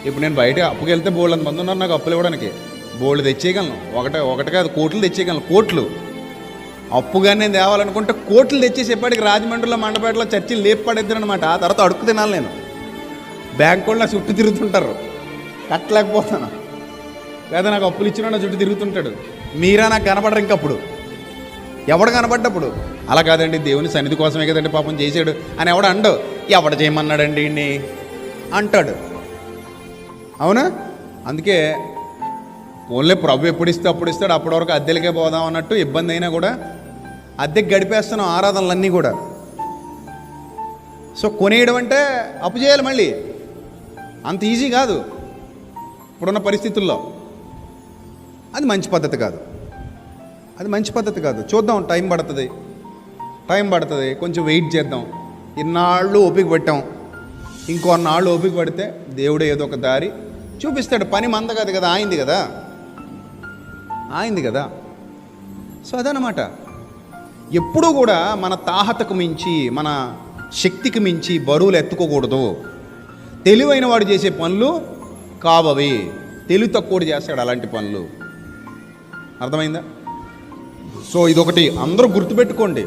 ఇప్పుడు నేను బయట అప్పుకి వెళ్తే బోల్డ్ అంత మంది ఉన్నారు నాకు అప్పులు ఇవ్వడానికి. బోల్డ్ తెచ్చేయగలను, ఒకటి కాదు కోట్లు తెచ్చేయగలను, కోట్లు. అప్పుగా నేను తేవాలనుకుంటే కోట్లు తెచ్చేసి ఎప్పటికి రాజమండ్రిలో మండపేటలో చర్చిలు లేపు పడేద్దనమాట. ఆ తర్వాత అడుక్కు తినాలి నేను. బ్యాంక్ వాళ్ళు నా చుట్టూ తిరుగుతుంటారు, కట్టలేకపోతాను. లేదా నాకు అప్పులు ఇచ్చిన నా చుట్టూ తిరుగుతుంటాడు. మీరా నాకు కనపడరు ఇంకప్పుడు, ఎవడు కనపడ్డప్పుడు. అలా కాదండి, దేవుని సన్నిధి కోసమే కదండి పాపం చేశాడు అని ఎవడు అండు. ఎవడు చేయమన్నాడండి ఇన్ని అంటాడు. అవునా? అందుకే ఓన్లీ ప్రభు ఎప్పుడు ఇస్తే అప్పుడు ఇస్తాడు, అప్పటి వరకు అద్దెలకే పోదాం అన్నట్టు. ఇబ్బంది అయినా కూడా అద్దెకి గడిపేస్తున్నాం ఆరాధనలన్నీ కూడా. సో కొనేయడం అంటే అప్పు చేయాలి మళ్ళీ, అంత ఈజీ కాదు ఇప్పుడున్న పరిస్థితుల్లో. అది మంచి పద్ధతి కాదు, అది మంచి పద్ధతి కాదు. చూద్దాం, టైం పడుతుంది, కొంచెం వెయిట్ చేద్దాం. ఇన్నాళ్ళు ఓపిక పట్టాం, ఇంకో నాళ్ళు ఓపిక పడితే దేవుడు ఏదో ఒక దారి చూపిస్తాడు. పని మంద కాదు కదా, ఆయింది కదా. సో అదనమాట. ఎప్పుడూ కూడా మన తాహతకు మించి, మన శక్తికి మించి బరువులు ఎత్తుకోకూడదు. తెలివైన వాడు చేసే పనులు కావవి, తెలివి తక్కువడు చేస్తాడు అలాంటి పనులు. అర్థమైందా? సో ఇదొకటి అందరూ గుర్తుపెట్టుకోండి.